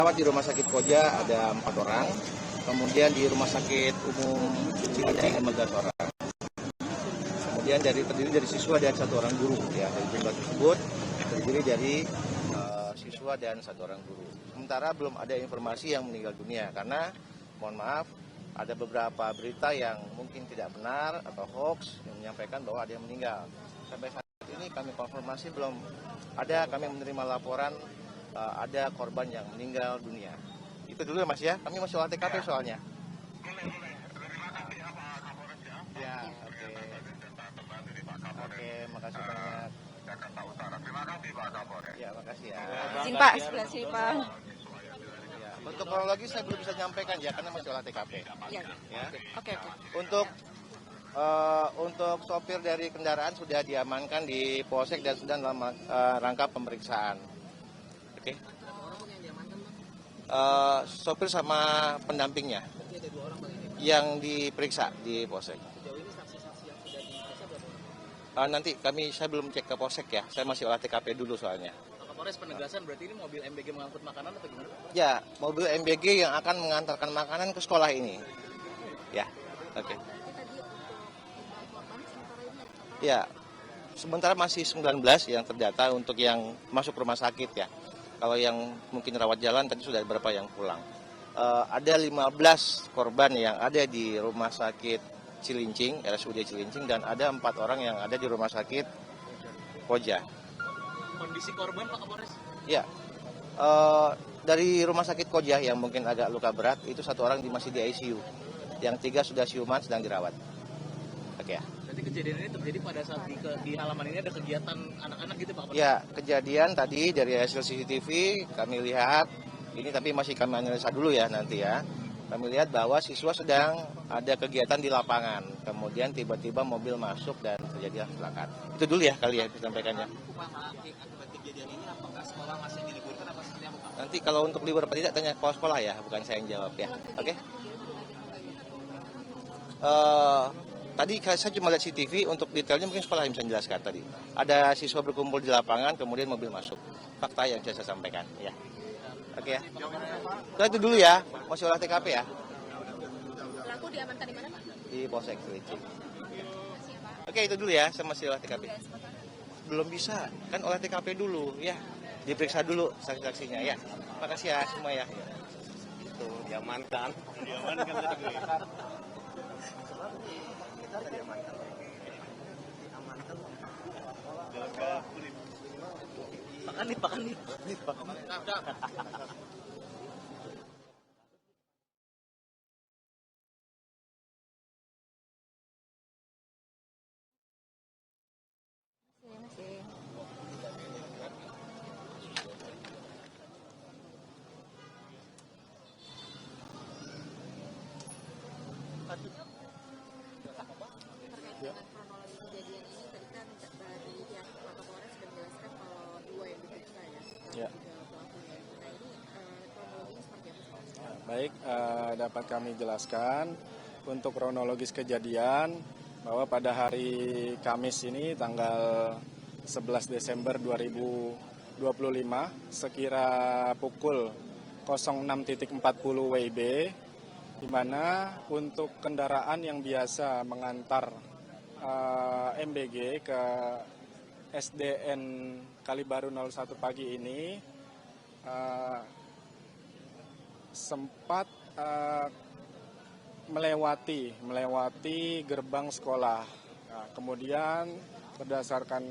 Rawat di Rumah Sakit Koja ada 4 orang, kemudian di Rumah Sakit Umum Cilenyi 15 orang. Kemudian terdiri dari siswa dan 1 orang guru. Ya, dari jumlah tersebut terdiri dari siswa dan 1 orang guru. Sementara belum ada informasi yang meninggal dunia karena, mohon maaf, ada beberapa berita yang mungkin tidak benar atau hoax yang menyampaikan bahwa ada yang meninggal. Sampai saat ini kami konfirmasi belum ada, kami menerima laporan ada korban yang meninggal dunia. Itu dulu ya Mas ya, kami masih olah TKP soalnya. Ya, oke. Oke, makasih banyak. Ya, makasih ya. Izin Pak, sebelah sini Pak. Ya, untuk kronologi saya belum bisa menyampaikan ya, karena masih olah TKP. Ya. Ya. Oke. Untuk sopir dari kendaraan sudah diamankan di Polsek dan sudah dalam rangka pemeriksaan. Oke. Sopir sama pendampingnya yang diperiksa di Polsek. Nanti saya belum cek ke Polsek ya, saya masih olah TKP dulu soalnya. Kapolres penegasan berarti ini mobil MBG mengangkut makanan atau gimana? Ya, mobil MBG yang akan mengantarkan makanan ke sekolah ini. Ya, oke. Ya, sementara masih 19 yang terdata untuk yang masuk rumah sakit ya. Kalau yang mungkin rawat jalan tadi sudah beberapa yang pulang. Ada 15 korban yang ada di rumah sakit Cilincing, RSUD Cilincing, dan ada 4 orang yang ada di rumah sakit Koja. Kondisi korban Pak Kapolres? Ya, dari rumah sakit Koja yang mungkin agak luka berat, itu 1 orang masih di ICU. Yang 3 sudah siuman, sedang dirawat. Oke ya. Jadi kejadian ini terjadi pada saat di halaman ini ada kegiatan anak-anak gitu Pak Kapolres? Ya, kejadian tadi dari hasil CCTV kami lihat, ini tapi masih kami analisa dulu ya nanti ya. Kami lihat bahwa siswa sedang ada kegiatan di lapangan, kemudian tiba-tiba mobil masuk dan terjadi kecelakaan. Itu dulu ya kali ya disampaikannya. Akibat kejadian ini apakah sekolah masih diliburkan apa seperti apa Pak? Nanti kalau untuk libur apa tidak tanya kepala sekolah ya, bukan saya yang jawab ya. Oke? Tadi saya cuma lihat CCTV, untuk detailnya mungkin sekolah yang bisa menjelaskan tadi. Ada siswa berkumpul di lapangan, kemudian mobil masuk. Fakta yang saya sampaikan ya. Oke ya. Nah, itu dulu ya, masih olah TKP ya. Pelaku diamankan di mana Pak? Di Polsek Cilincing. Oke, itu dulu ya, saya masih olah TKP. Belum bisa, kan olah TKP dulu ya. Diperiksa dulu saksi-saksinya ya. Makasih ya semua ya. Itu diamankan. Pakan nih. Terkait dengan kronologi kejadian ini, tadi kan dari pihak Pak Kapolres sudah menjelaskan kalau 2 yang diperiksa ya, Ya. 3 pelakunya. Nah ini kronologinya seperti apa Pak? Baik, dapat kami jelaskan untuk kronologis kejadian bahwa pada hari Kamis ini tanggal 11 Desember 2025 sekira pukul 06.40 WIB, di mana untuk kendaraan yang biasa mengantar MBG ke SDN Kalibaru 01 pagi ini sempat melewati gerbang sekolah. Nah, kemudian berdasarkan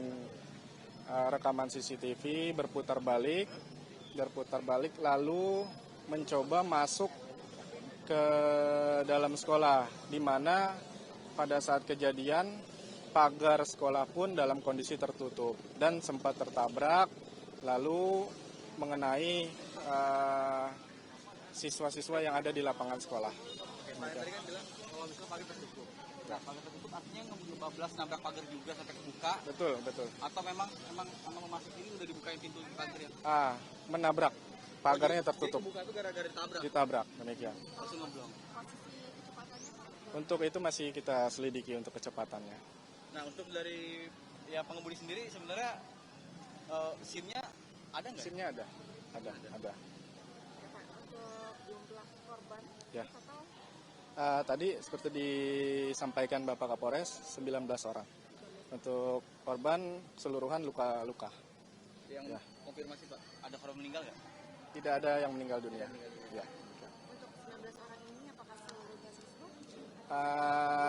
rekaman CCTV berputar balik lalu mencoba masuk ke dalam sekolah, di mana pada saat kejadian pagar sekolah pun dalam kondisi tertutup dan sempat tertabrak lalu mengenai siswa-siswa yang ada di lapangan sekolah. Oke, Pak tadi kan bilang kalau misalnya pagar tertutup. Nah, pagar tertutup artinya ngebablas nabrak pagar juga sampai kebuka. Betul. Atau memang memasuki ini udah dibukain pintu pagar ya? Menabrak. Pagarnya tertutup. Jadi kebuka itu gara-gara ditabrak. Ditabrak, demikian. Langsung ngeblong. Untuk itu masih kita selidiki untuk kecepatannya. Nah, untuk dari ya pengemudi sendiri sebenarnya SIM-nya ada nggak? SIM-nya ada. Ya. Tadi seperti disampaikan Bapak Kapolres, 19 orang. Untuk korban keseluruhan luka-luka. Yang Ya. konfirmasi Pak, ada korban meninggal nggak? Tidak ada yang meninggal dunia. Ya. Untuk 19 orang ini apakah seluruhnya siswa?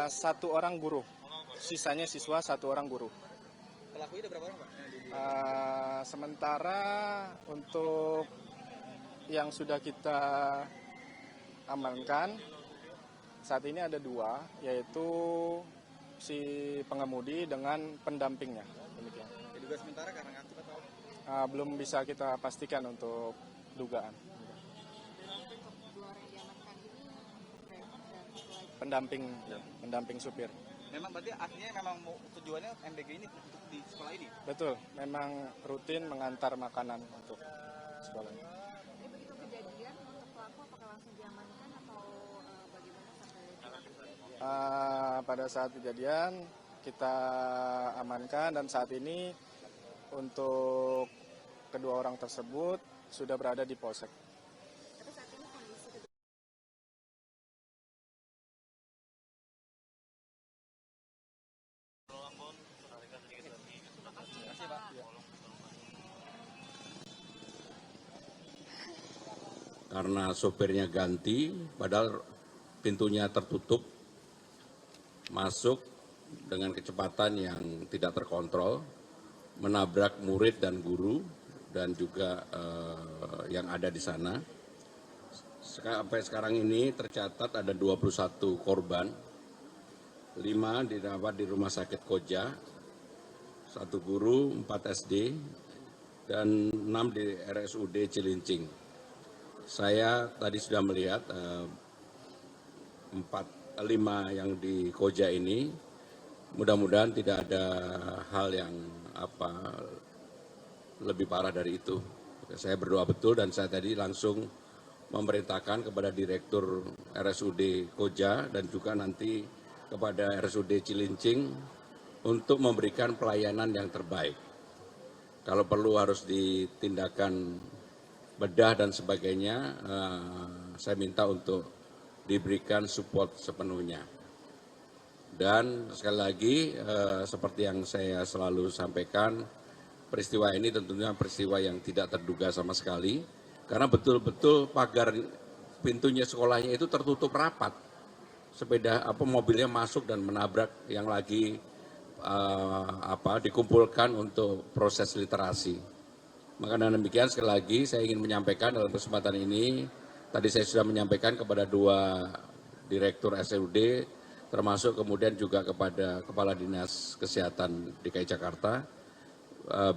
Satu orang guru, sisanya siswa, satu orang guru. Pelakunya ada berapa orang Pak? Sementara untuk yang sudah kita amankan saat ini ada 2, yaitu si pengemudi dengan pendampingnya. Demikian. Diduga sementara karena ngantuk atau? Belum bisa kita pastikan untuk dugaan. Untuk 2 orang yang diamankan ini driver dan satu lagi. Pendamping supir. Memang berarti artinya memang tujuannya MBG ini untuk di sekolah ini? Betul, memang rutin mengantar makanan untuk sekolah. Jadi begitu kejadian untuk pelaku apakah langsung diamankan atau bagaimana sampai Pada saat kejadian kita amankan dan saat ini untuk kedua orang tersebut sudah berada di polsek. tapi saat ini kondisi Karena sopirnya ganti, padahal pintunya tertutup, masuk dengan kecepatan yang tidak terkontrol, menabrak murid dan guru, dan juga yang ada di sana. Sampai sekarang ini tercatat ada 21 korban, 5 dirawat di Rumah Sakit Koja, 1 guru, 4 SD, dan 6 di RSUD Cilincing. Saya tadi sudah melihat 5 yang di Koja ini, mudah-mudahan tidak ada hal yang lebih parah dari itu. Saya berdoa betul dan saya tadi langsung memerintahkan kepada Direktur RSUD Koja dan juga nanti kepada RSUD Cilincing untuk memberikan pelayanan yang terbaik. Kalau perlu harus ditindakan bedah dan sebagainya, saya minta untuk diberikan support sepenuhnya. Dan sekali lagi, seperti yang saya selalu sampaikan, peristiwa ini tentunya peristiwa yang tidak terduga sama sekali, karena betul-betul pagar pintunya sekolahnya itu tertutup rapat. Mobilnya masuk dan menabrak yang lagi dikumpulkan untuk proses literasi. Maka dengan demikian sekali lagi saya ingin menyampaikan dalam kesempatan ini, tadi saya sudah menyampaikan kepada 2 Direktur RSUD, termasuk kemudian juga kepada Kepala Dinas Kesehatan DKI Jakarta,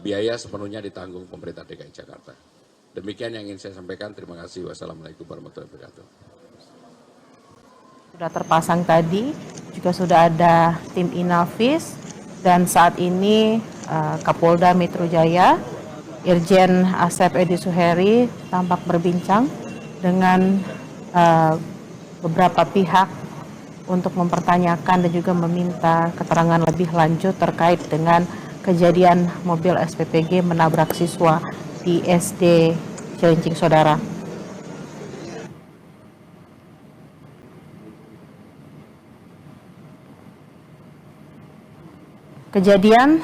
biaya sepenuhnya ditanggung pemerintah DKI Jakarta. Demikian yang ingin saya sampaikan, terima kasih. Wassalamualaikum warahmatullahi wabarakatuh. Sudah terpasang tadi, juga sudah ada tim Inafis, dan saat ini Kapolda Metro Jaya, Irjen Asep Edi Suheri tampak berbincang dengan beberapa pihak untuk mempertanyakan dan juga meminta keterangan lebih lanjut terkait dengan kejadian mobil SPPG menabrak siswa di SD Cilincing, Saudara. Kejadian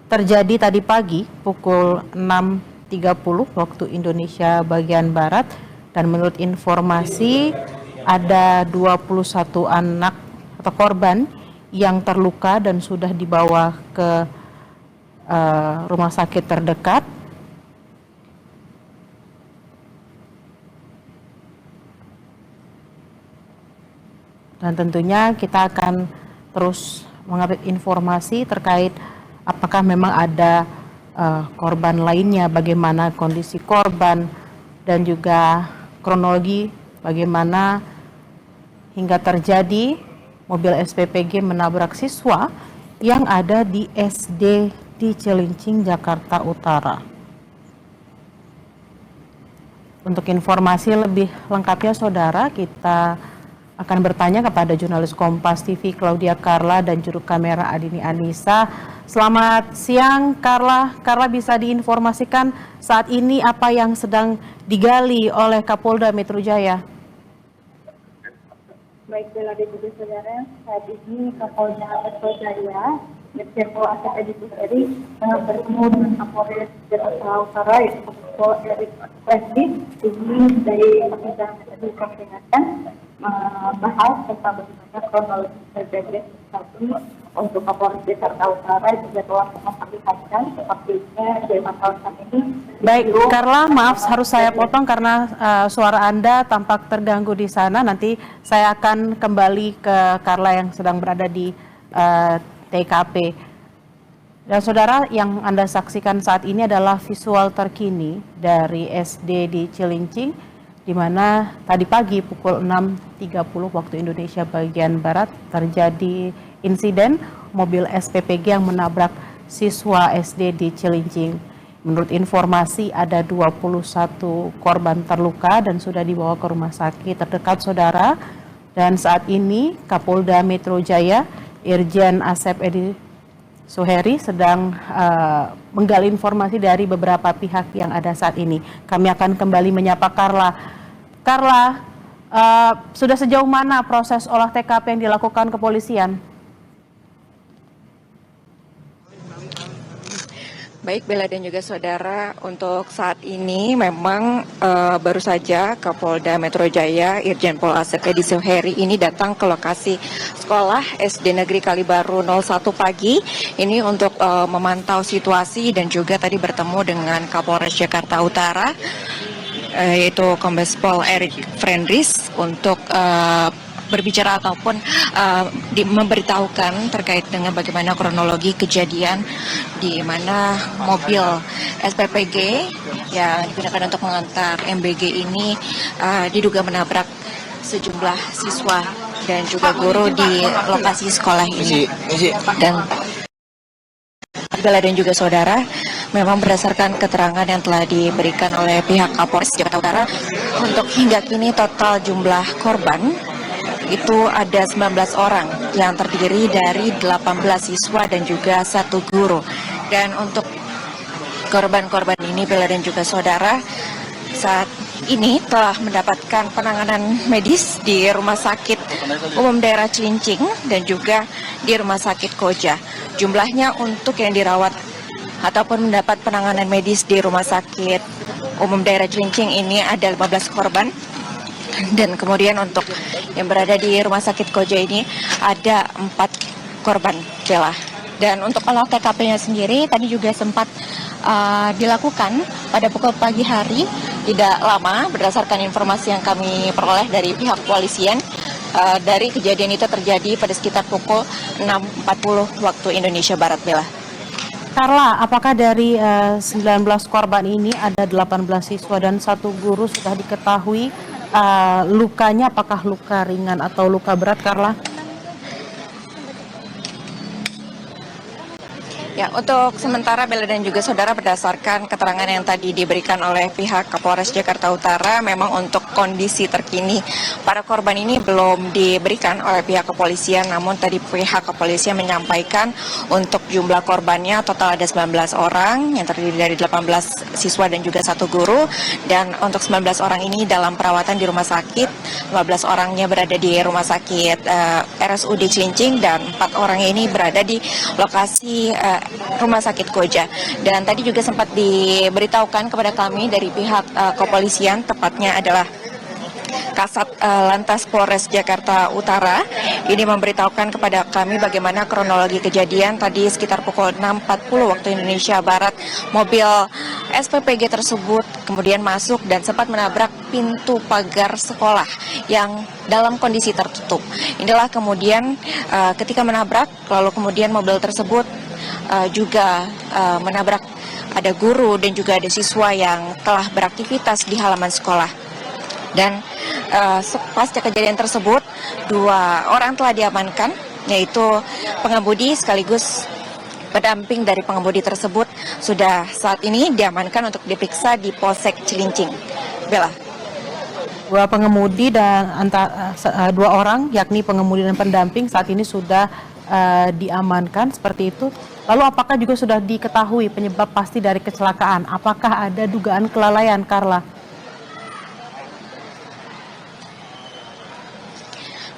terjadi tadi pagi pukul 6.30 waktu Indonesia bagian Barat, dan menurut informasi ada 21 anak atau korban yang terluka dan sudah dibawa ke rumah sakit terdekat. Dan tentunya kita akan terus mengupdate informasi terkait apakah memang ada korban lainnya, bagaimana kondisi korban, dan juga kronologi bagaimana hingga terjadi mobil SPPG menabrak siswa yang ada di SD di Cilincing, Jakarta Utara. Untuk informasi lebih lengkapnya, Saudara, kita akan bertanya kepada jurnalis Kompas TV Claudia Carla dan juru kamera Adini Anissa. Selamat siang, Carla. Carla, bisa diinformasikan saat ini apa yang sedang digali oleh Kapolda Metro Jaya? Baik Bella dan juga saudara, saat ini Kapolda Metro Jaya, Irjen Pol ASEP Edi Suheri bertemu dengan Kapolres Jakarta Utara yaitu Kompol Erik Presidi. Ini dari persidangan yang tadi kami dengarkan membahas tentang bagaimana kronologi terjadi tadi untuk Kapolres Jakarta Utara juga telah memperlihatkan sepertinya dari tahun ini. Baik, Carla, maaf harus saya potong karena suara Anda tampak terganggu di sana. Nanti saya akan kembali ke Carla yang sedang berada di TKP. Dan saudara, yang Anda saksikan saat ini adalah visual terkini dari SD di Cilincing, di mana tadi pagi pukul 6.30 waktu Indonesia bagian Barat terjadi insiden mobil SPPG yang menabrak siswa SD di Cilincing. Menurut informasi ada 21 korban terluka dan sudah dibawa ke rumah sakit terdekat saudara. Dan saat ini Kapolda Metro Jaya Irjen Asep Edi Suheri sedang menggali informasi dari beberapa pihak yang ada saat ini. Kami akan kembali menyapa Carla. Carla, sudah sejauh mana proses olah TKP yang dilakukan kepolisian? Baik Bella dan juga saudara, untuk saat ini memang baru saja Kapolda Metro Jaya Irjen Pol Asep Edi Suheri ini datang ke lokasi sekolah SD Negeri Kalibaru 01 pagi ini untuk memantau situasi dan juga tadi bertemu dengan Kapolres Jakarta Utara yaitu Kombes Pol Erik Frendris untuk berbicara ataupun memberitahukan terkait dengan bagaimana kronologi kejadian di mana mobil SPPG yang digunakan untuk mengantar MBG ini diduga menabrak sejumlah siswa dan juga guru di lokasi sekolah ini. Dan Bella dan juga saudara, memang berdasarkan keterangan yang telah diberikan oleh pihak Kapolres Jakarta Utara, untuk hingga kini total jumlah korban itu ada 19 orang yang terdiri dari 18 siswa dan juga 1 guru. Dan untuk korban-korban ini Bella dan juga saudara saat ini telah mendapatkan penanganan medis di Rumah Sakit Umum Daerah Cilincing dan juga di Rumah Sakit Koja. Jumlahnya untuk yang dirawat ataupun mendapat penanganan medis di Rumah Sakit Umum Daerah Cilincing ini ada 15 korban. Dan kemudian untuk yang berada di Rumah Sakit Koja ini ada 4 korban, Bella. Dan untuk olah TKP-nya sendiri tadi juga sempat dilakukan pada pukul pagi hari, tidak lama berdasarkan informasi yang kami peroleh dari pihak kepolisian. Dari kejadian itu terjadi pada sekitar pukul 6.40 waktu Indonesia Barat, Bella. Carla, apakah dari 19 korban ini ada 18 siswa dan 1 guru sudah diketahui lukanya, apakah luka ringan atau luka berat, Carla? Ya, untuk sementara Bella dan juga saudara berdasarkan keterangan yang tadi diberikan oleh pihak Kapolres Jakarta Utara, memang untuk kondisi terkini para korban ini belum diberikan oleh pihak kepolisian, namun tadi pihak kepolisian menyampaikan untuk jumlah korbannya total ada 19 orang yang terdiri dari 18 siswa dan juga 1 guru, dan untuk 19 orang ini dalam perawatan di rumah sakit, 15 orangnya berada di rumah sakit RSUD Cilincing dan 4 orangnya ini berada di lokasi Rumah Sakit Koja. Dan tadi juga sempat diberitahukan kepada kami dari pihak kepolisian, tepatnya adalah Kasat Lantas Polres Jakarta Utara, ini memberitahukan kepada kami bagaimana kronologi kejadian tadi sekitar pukul 6.40 waktu Indonesia Barat. Mobil SPPG tersebut kemudian masuk dan sempat menabrak pintu pagar sekolah yang dalam kondisi tertutup. Inilah kemudian ketika menabrak, lalu kemudian mobil tersebut juga menabrak ada guru dan juga ada siswa yang telah beraktivitas di halaman sekolah. Dan pasca kejadian tersebut 2 orang telah diamankan, yaitu pengemudi sekaligus pendamping dari pengemudi tersebut sudah saat ini diamankan untuk diperiksa di Polsek Cilincing. Bella. 2 pengemudi dan 2 orang yakni pengemudi dan pendamping saat ini sudah diamankan seperti itu. Lalu apakah juga sudah diketahui penyebab pasti dari kecelakaan? Apakah ada dugaan kelalaian, Carla?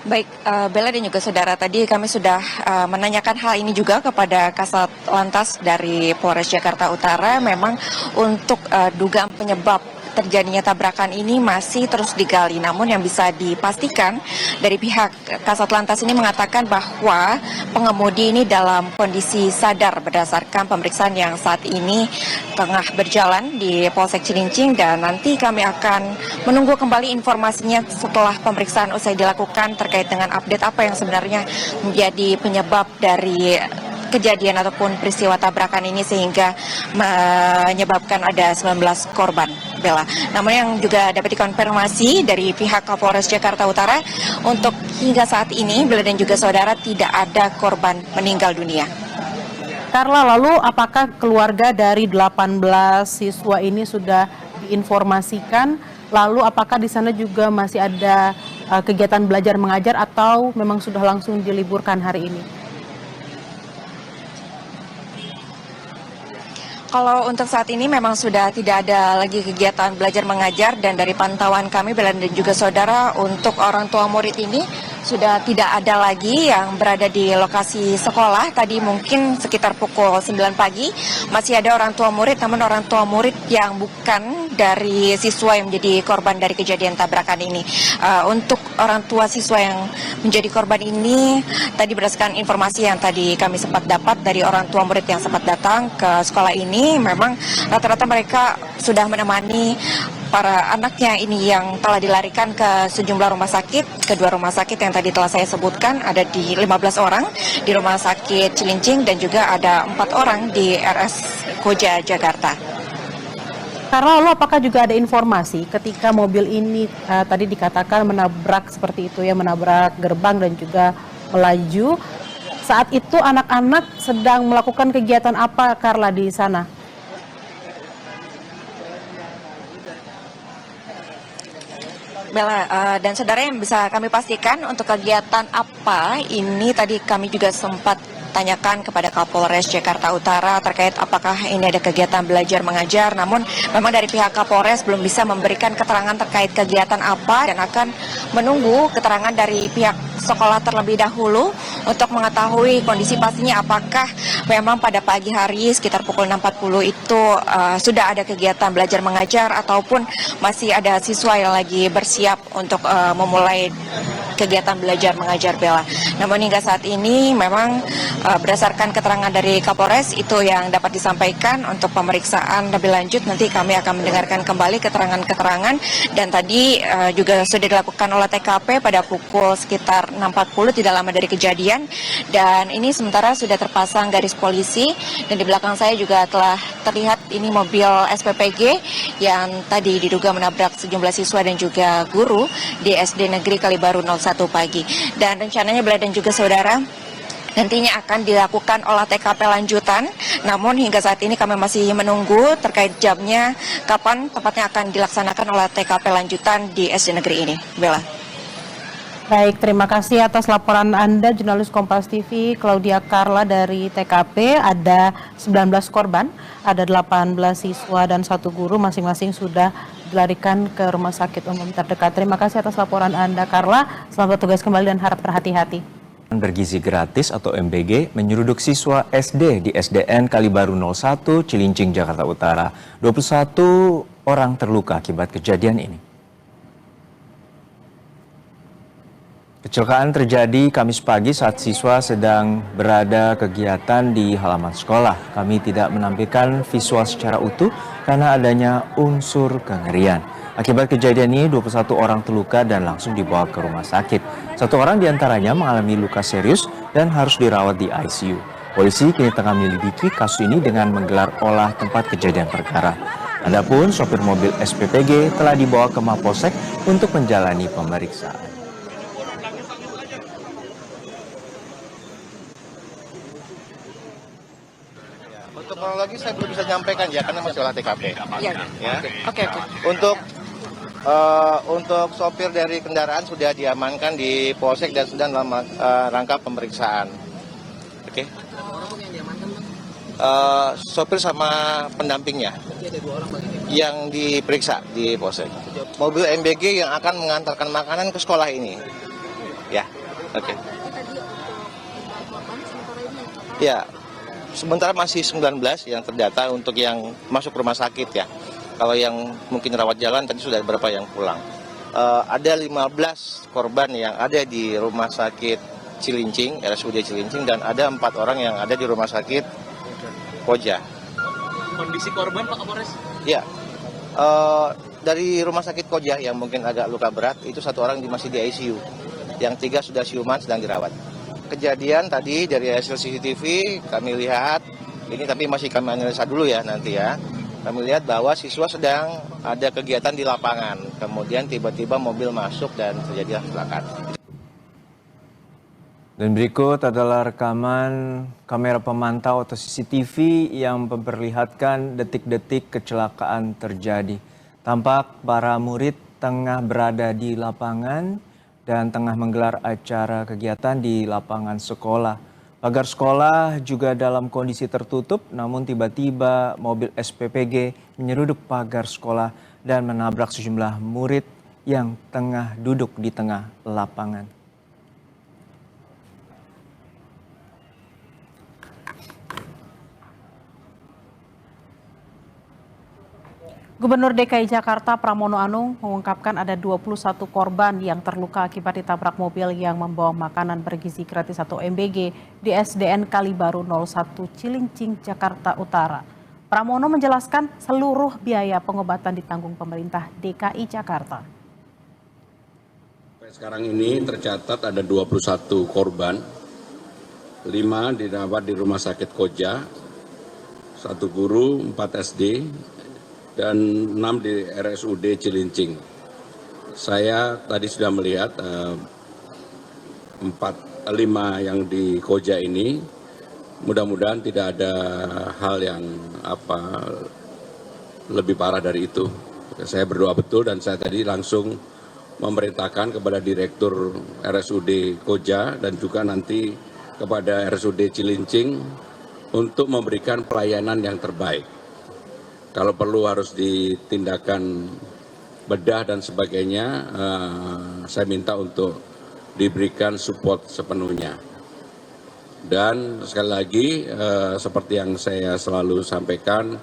Baik, Bella dan juga saudara, tadi kami sudah menanyakan hal ini juga kepada Kasat Lantas dari Polres Jakarta Utara. Memang untuk dugaan penyebab terjadinya tabrakan ini masih terus digali. Namun yang bisa dipastikan dari pihak Kasat Lantas ini mengatakan bahwa pengemudi ini dalam kondisi sadar berdasarkan pemeriksaan yang saat ini tengah berjalan di Polsek Cilincing, dan nanti kami akan menunggu kembali informasinya setelah pemeriksaan usai dilakukan terkait dengan update apa yang sebenarnya menjadi penyebab dari kejadian ataupun peristiwa tabrakan ini sehingga menyebabkan ada 19 korban, Bella. Namun yang juga dapat dikonfirmasi dari pihak Kapolres Jakarta Utara, untuk hingga saat ini Bella dan juga saudara tidak ada korban meninggal dunia. Carla, lalu apakah keluarga dari 18 siswa ini sudah diinformasikan? Lalu apakah di sana juga masih ada kegiatan belajar mengajar atau memang sudah langsung diliburkan hari ini? Kalau untuk saat ini memang sudah tidak ada lagi kegiatan belajar mengajar, dan dari pantauan kami Bella dan juga saudara, untuk orang tua murid ini sudah tidak ada lagi yang berada di lokasi sekolah. Tadi mungkin sekitar pukul 9 pagi masih ada orang tua murid, namun orang tua murid yang bukan dari siswa yang menjadi korban dari kejadian tabrakan ini. Untuk orang tua siswa yang menjadi korban ini, tadi berdasarkan informasi yang tadi kami sempat dapat dari orang tua murid yang sempat datang ke sekolah ini, memang rata-rata mereka sudah menemani para anaknya ini yang telah dilarikan ke sejumlah rumah sakit. Kedua rumah sakit yang tadi telah saya sebutkan ada di 15 orang di Rumah Sakit Cilincing, dan juga ada 4 orang di RS Koja Jakarta. Karena lalu apakah juga ada informasi ketika mobil ini tadi dikatakan menabrak seperti itu ya, menabrak gerbang dan juga melaju, saat itu anak-anak sedang melakukan kegiatan apa, Carla, di sana? Bella dan saudara, yang bisa kami pastikan untuk kegiatan apa ini tadi kami juga sempat tanyakan kepada Kapolres Jakarta Utara terkait apakah ini ada kegiatan belajar mengajar, namun memang dari pihak Kapolres belum bisa memberikan keterangan terkait kegiatan apa, dan akan menunggu keterangan dari pihak sekolah terlebih dahulu untuk mengetahui kondisi pastinya apakah memang pada pagi hari sekitar pukul 6.40 itu sudah ada kegiatan belajar mengajar ataupun masih ada siswa yang lagi bersiap untuk memulai kegiatan belajar mengajar, Bella. Namun hingga saat ini memang berdasarkan keterangan dari Kapolres itu yang dapat disampaikan. Untuk pemeriksaan lebih lanjut nanti kami akan mendengarkan kembali keterangan-keterangan, dan tadi juga sudah dilakukan olah TKP pada pukul sekitar 6.40 tidak lama dari kejadian, dan ini sementara sudah terpasang garis polisi, dan di belakang saya juga telah terlihat ini mobil SPPG yang tadi diduga menabrak sejumlah siswa dan juga guru di SD Negeri Kalibaru 01 pagi. Dan rencananya Bella dan juga saudara, nantinya akan dilakukan olah TKP lanjutan, namun hingga saat ini kami masih menunggu terkait jamnya kapan tepatnya akan dilaksanakan olah TKP lanjutan di SD Negeri ini, Bella. Baik, terima kasih atas laporan Anda, jurnalis Kompas TV Claudia Carla dari TKP. Ada 19 korban, ada 18 siswa dan 1 guru, masing-masing sudah dilarikan ke rumah sakit umum terdekat. Terima kasih atas laporan Anda, Carla. Selamat bertugas kembali dan harap berhati-hati. Bergizi gratis atau MBG menyeruduk siswa SD di SDN Kalibaru 01 Cilincing, Jakarta Utara. 21 orang terluka akibat kejadian ini. Kecelakaan terjadi Kamis pagi saat siswa sedang berada kegiatan di halaman sekolah. Kami tidak menampilkan visual secara utuh karena adanya unsur kengerian. Akibat kejadian ini 21 orang terluka dan langsung dibawa ke rumah sakit. 1 orang diantaranya mengalami luka serius dan harus dirawat di ICU. Polisi kini tengah menyelidiki kasus ini dengan menggelar olah tempat kejadian perkara. Adapun sopir mobil SPPG telah dibawa ke Mapolsek untuk menjalani pemeriksaan. Untuk kronologi saya belum bisa nyampaikan ya, karena masih olah TKP. Ya. Oke. Untuk sopir dari kendaraan sudah diamankan di Polsek dan sedang dalam rangka pemeriksaan. Oke. Sopir sama pendampingnya yang diperiksa di Polsek. Mobil MBG yang akan mengantarkan makanan ke sekolah ini. Ya. Oke. Ya, sementara masih 19 yang terdata untuk yang masuk rumah sakit ya. Kalau yang mungkin rawat jalan tadi sudah beberapa yang pulang. Ada 15 korban yang ada di rumah sakit Cilincing, RSUD Cilincing, dan ada 4 orang yang ada di rumah sakit Koja. Kondisi korban Pak Kapolres? Ya, dari rumah sakit Koja yang mungkin agak luka berat, itu 1 orang masih di ICU. Yang 3 sudah siuman sedang dirawat. Kejadian tadi dari hasil CCTV kami lihat, ini tapi masih kami analisa dulu ya nanti ya. Kami lihat bahwa siswa sedang ada kegiatan di lapangan, kemudian tiba-tiba mobil masuk dan terjadi kecelakaan. Dan berikut adalah rekaman kamera pemantau atau CCTV yang memperlihatkan detik-detik kecelakaan terjadi. Tampak para murid tengah berada di lapangan dan tengah menggelar acara kegiatan di lapangan sekolah. Pagar sekolah juga dalam kondisi tertutup, namun tiba-tiba mobil SPPG menyeruduk pagar sekolah dan menabrak sejumlah murid yang tengah duduk di tengah lapangan. Gubernur DKI Jakarta Pramono Anung mengungkapkan ada 21 korban yang terluka akibat ditabrak mobil yang membawa makanan bergizi gratis atau MBG di SDN Kalibaru 01 Cilincing, Jakarta Utara. Pramono menjelaskan seluruh biaya pengobatan ditanggung pemerintah DKI Jakarta. Sekarang ini tercatat ada 21 korban, 5 dirawat di Rumah Sakit Koja, 1 guru, 4 SD, dan 6 di RSUD Cilincing. Saya tadi sudah melihat 5 yang di Koja ini, mudah-mudahan tidak ada hal yang lebih parah dari itu. Saya berdoa betul dan saya tadi langsung memerintahkan kepada Direktur RSUD Koja dan juga nanti kepada RSUD Cilincing untuk memberikan pelayanan yang terbaik. Kalau perlu harus ditindakan bedah dan sebagainya, saya minta untuk diberikan support sepenuhnya. Dan sekali lagi, seperti yang saya selalu sampaikan,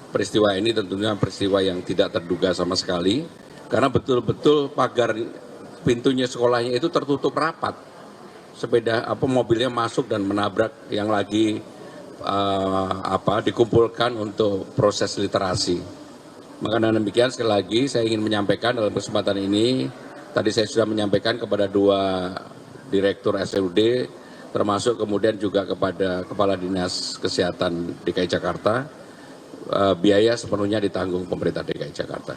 peristiwa ini tentunya peristiwa yang tidak terduga sama sekali, karena betul-betul pagar pintunya sekolahnya itu tertutup rapat. Mobilnya masuk dan menabrak yang lagi dikumpulkan untuk proses literasi. Maka dengan demikian sekali lagi saya ingin menyampaikan dalam kesempatan ini, tadi saya sudah menyampaikan kepada 2 direktur RSUD, termasuk kemudian juga kepada Kepala Dinas Kesehatan DKI Jakarta, biaya sepenuhnya ditanggung pemerintah DKI Jakarta.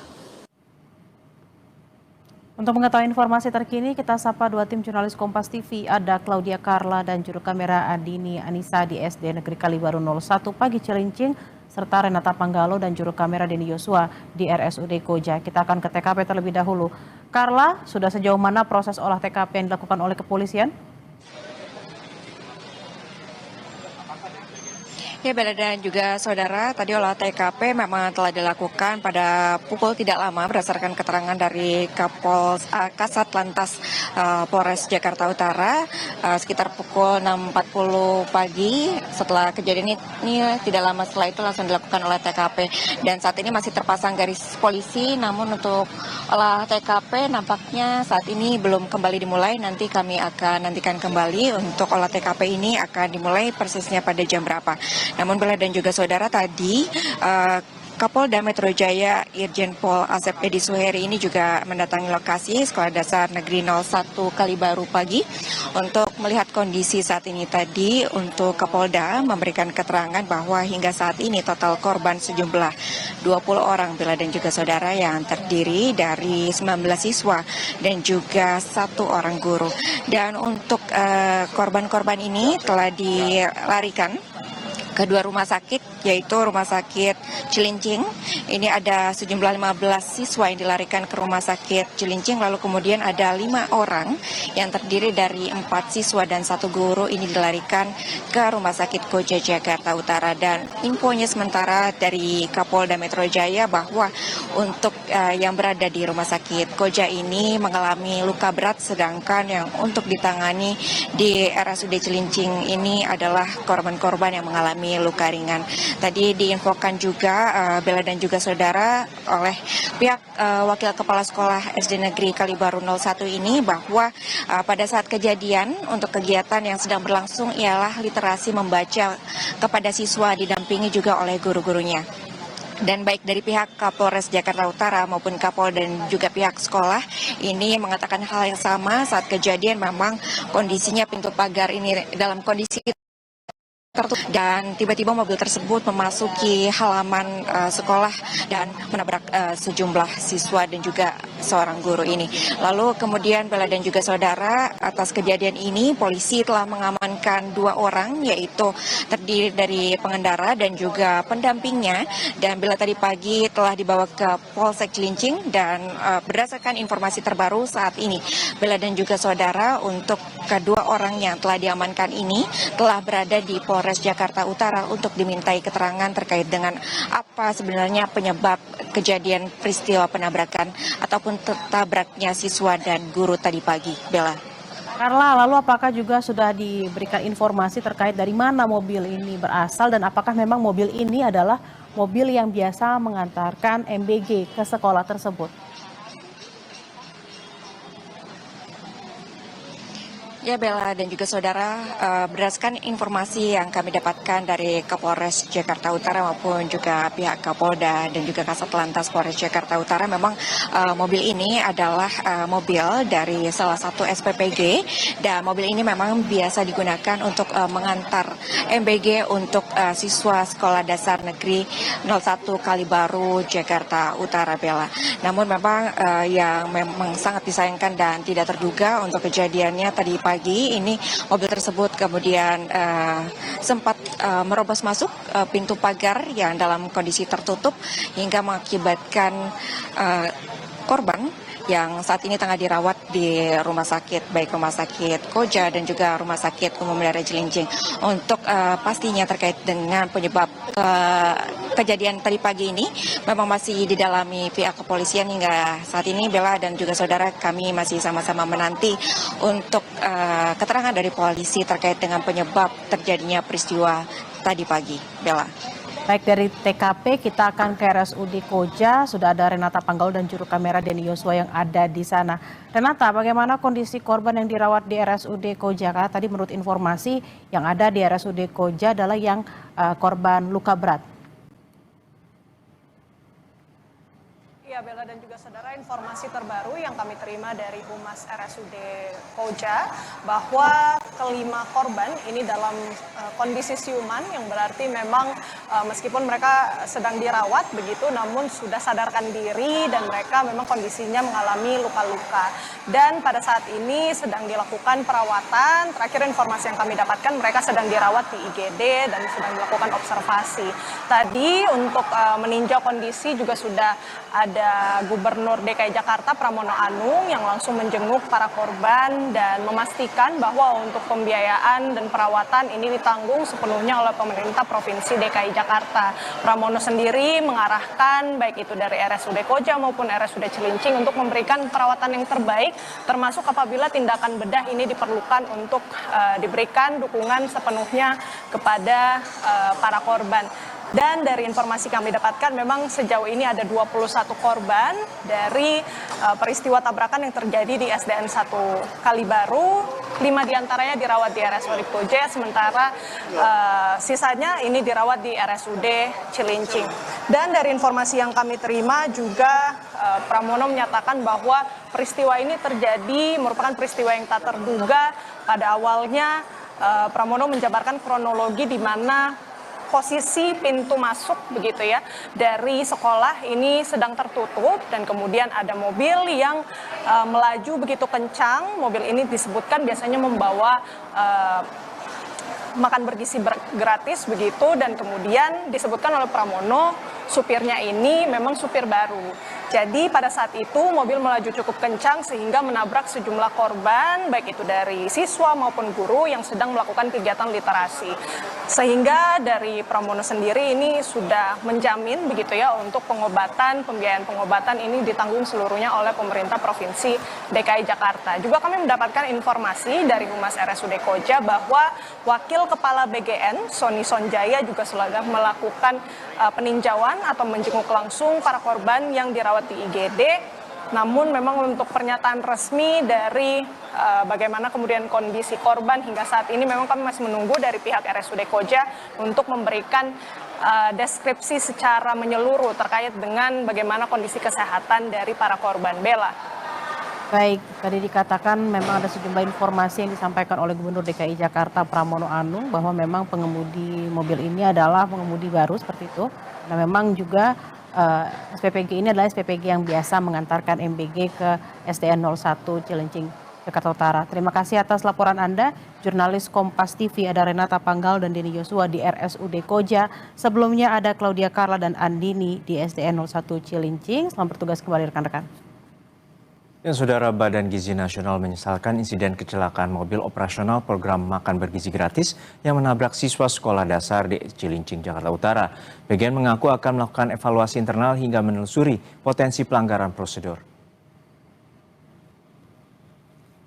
Untuk mengetahui informasi terkini, kita sapa 2 tim jurnalis Kompas TV, ada Claudia Carla dan juru kamera Adini Anissa di SD Negeri Kalibaru 01 Pagi Cilincing, serta Renata Panggalo dan juru kamera Denny Yosua di RSUD Koja. Kita akan ke TKP terlebih dahulu. Carla, sudah sejauh mana proses olah TKP yang dilakukan oleh kepolisian? Ya, Bella dan juga saudara, tadi olah TKP memang telah dilakukan pada pukul tidak lama berdasarkan keterangan dari Kasat Lantas Polres Jakarta Utara sekitar pukul 6.40 pagi. Setelah kejadian ini tidak lama setelah itu langsung dilakukan olah TKP dan saat ini masih terpasang garis polisi, namun untuk olah TKP nampaknya saat ini belum kembali dimulai. Nanti kami akan nantikan kembali untuk olah TKP ini akan dimulai persisnya pada jam berapa. Namun Bella dan juga saudara, tadi Kapolda Metro Jaya Irjen Pol Asep Edi Suheri ini juga mendatangi lokasi Sekolah Dasar Negeri 01 Kalibaru Pagi untuk melihat kondisi saat ini. Tadi untuk Kapolda memberikan keterangan bahwa hingga saat ini total korban sejumlah 20 orang Bella dan juga saudara, yang terdiri dari 19 siswa dan juga 1 orang guru. Dan untuk korban-korban ini telah dilarikan kedua rumah sakit, yaitu Rumah Sakit Cilincing. Ini ada sejumlah 15 siswa yang dilarikan ke Rumah Sakit Cilincing, lalu kemudian ada 5 orang yang terdiri dari 4 siswa dan 1 guru ini dilarikan ke Rumah Sakit Koja Jakarta Utara. Dan infonya sementara dari Kapolda Metro Jaya bahwa untuk yang berada di Rumah Sakit Koja ini mengalami luka berat, sedangkan yang untuk ditangani di RSUD Cilincing ini adalah korban-korban yang mengalami luka ringan. Tadi diinfokan juga Bella dan juga saudara oleh pihak Wakil Kepala Sekolah SD Negeri Kalibaru 01 ini bahwa pada saat kejadian untuk kegiatan yang sedang berlangsung ialah literasi membaca kepada siswa didampingi juga oleh guru-gurunya. Dan baik dari pihak Kapolres Jakarta Utara maupun Kapol dan juga pihak sekolah ini mengatakan hal yang sama saat kejadian memang kondisinya pintu pagar ini dalam kondisi tertutup dan tiba-tiba mobil tersebut memasuki halaman sekolah dan menabrak sejumlah siswa dan juga seorang guru ini. Lalu kemudian Bella dan juga saudara, atas kejadian ini polisi telah mengamankan 2 orang, yaitu terdiri dari pengendara dan juga pendampingnya, dan Bella tadi pagi telah dibawa ke Polsek Cilincing. Dan berdasarkan informasi terbaru saat ini Bella dan juga saudara, untuk kedua orang yang telah diamankan ini telah berada di Polres Jakarta Utara untuk dimintai keterangan terkait dengan apa sebenarnya penyebab kejadian peristiwa penabrakan ataupun tertabraknya siswa dan guru tadi pagi. Bella. Carla, lalu apakah juga sudah diberikan informasi terkait dari mana mobil ini berasal dan apakah memang mobil ini adalah mobil yang biasa mengantarkan MBG ke sekolah tersebut? Ya Bella dan juga saudara, berdasarkan informasi yang kami dapatkan dari Kapolres Jakarta Utara maupun juga pihak Kapolda dan juga Kasat Lantas Polres Jakarta Utara, memang mobil ini adalah mobil dari salah satu SPPG, dan mobil ini memang biasa digunakan untuk mengantar MBG untuk siswa Sekolah Dasar Negeri 01 Kalibaru Jakarta Utara, Bella. Namun memang yang memang sangat disayangkan dan tidak terduga untuk kejadiannya tadi pagi ini mobil tersebut kemudian sempat merobos masuk pintu pagar yang dalam kondisi tertutup hingga mengakibatkan korban yang saat ini tengah dirawat di rumah sakit, baik Rumah Sakit Koja dan juga Rumah Sakit Umum Daerah Cilincing. Untuk pastinya terkait dengan penyebab kejadian tadi pagi ini memang masih didalami pihak kepolisian hingga saat ini. Bella dan juga saudara, kami masih sama-sama menanti untuk keterangan dari polisi terkait dengan penyebab terjadinya peristiwa tadi pagi. Bella. Baik, dari TKP kita akan ke RSUD Koja. Sudah ada Renata Panggaul dan juru kamera Denny Yosua yang ada di sana. Renata, bagaimana kondisi korban yang dirawat di RSUD Koja? Karena tadi menurut informasi yang ada di RSUD Koja adalah yang korban luka berat. Ya, Bella dan juga saudara, informasi terbaru yang kami terima dari Humas RSUD Koja bahwa kelima korban ini dalam kondisi siuman, yang berarti memang meskipun mereka sedang dirawat begitu, namun sudah sadarkan diri dan mereka memang kondisinya mengalami luka-luka. Dan pada saat ini sedang dilakukan perawatan. Terakhir informasi yang kami dapatkan, mereka sedang dirawat di IGD dan sedang dilakukan observasi. Tadi untuk meninjau kondisi juga sudah ada Gubernur DKI Jakarta Pramono Anung yang langsung menjenguk para korban dan memastikan bahwa untuk pembiayaan dan perawatan ini ditanggung sepenuhnya oleh pemerintah Provinsi DKI Jakarta. Pramono sendiri mengarahkan baik itu dari RSUD Koja maupun RSUD Cilincing untuk memberikan perawatan yang terbaik, termasuk apabila tindakan bedah ini diperlukan untuk diberikan dukungan sepenuhnya kepada para korban. Dan dari informasi kami dapatkan memang sejauh ini ada 21 korban dari peristiwa tabrakan yang terjadi di SDN 1 Kalibaru. 5 diantaranya dirawat di RSUD Koja, sementara sisanya ini dirawat di RSUD Cilincing. Dan dari informasi yang kami terima juga Pramono menyatakan bahwa peristiwa ini terjadi merupakan peristiwa yang tak terduga. Pada awalnya Pramono menjabarkan kronologi di mana posisi pintu masuk begitu ya dari sekolah ini sedang tertutup dan kemudian ada mobil yang melaju begitu kencang. Mobil ini disebutkan biasanya membawa makan bergizi gratis begitu, dan kemudian disebutkan oleh Pramono supirnya ini memang supir baru. Jadi pada saat itu mobil melaju cukup kencang sehingga menabrak sejumlah korban, baik itu dari siswa maupun guru yang sedang melakukan kegiatan literasi. Sehingga dari Pramono sendiri ini sudah menjamin begitu ya untuk pengobatan, pembiayaan pengobatan ini ditanggung seluruhnya oleh pemerintah Provinsi DKI Jakarta. Juga kami mendapatkan informasi dari Humas RSUD Koja bahwa Wakil Kepala BGN, Sony Sonjaya, juga sudah melakukan peninjauan atau menjenguk langsung para korban yang dirawat di IGD. Namun memang untuk pernyataan resmi dari bagaimana kemudian kondisi korban hingga saat ini memang kami masih menunggu dari pihak RSUD Koja untuk memberikan deskripsi secara menyeluruh terkait dengan bagaimana kondisi kesehatan dari para korban. Bella. Baik, tadi dikatakan memang ada sejumlah informasi yang disampaikan oleh Gubernur DKI Jakarta Pramono Anung bahwa memang pengemudi mobil ini adalah pengemudi baru seperti itu. Nah memang juga SPPG ini adalah SPPG yang biasa mengantarkan MBG ke SDN 01 Cilincing, Jakarta Utara. Terima kasih atas laporan Anda, jurnalis Kompas TV ada Renata Panggal dan Denny Yosua di RSUD Koja. Sebelumnya ada Claudia Carla dan Andini di SDN 01 Cilincing. Selamat bertugas kembali rekan-rekan. Ya, Saudara, Badan Gizi Nasional menyesalkan insiden kecelakaan mobil operasional program makan bergizi gratis yang menabrak siswa sekolah dasar di Cilincing, Jakarta Utara. BGN mengaku akan melakukan evaluasi internal hingga menelusuri potensi pelanggaran prosedur.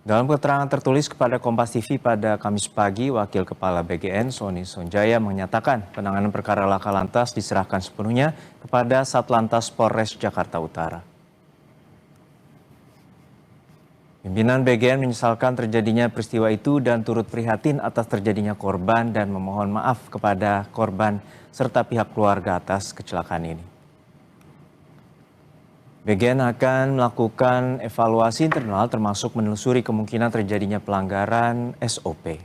Dalam keterangan tertulis kepada Kompas TV pada Kamis pagi, Wakil Kepala BGN Sony Sonjaya menyatakan penanganan perkara laka lantas diserahkan sepenuhnya kepada Satlantas Polres Jakarta Utara. Pimpinan BGN menyesalkan terjadinya peristiwa itu dan turut prihatin atas terjadinya korban dan memohon maaf kepada korban serta pihak keluarga atas kecelakaan ini. BGN akan melakukan evaluasi internal termasuk menelusuri kemungkinan terjadinya pelanggaran SOP.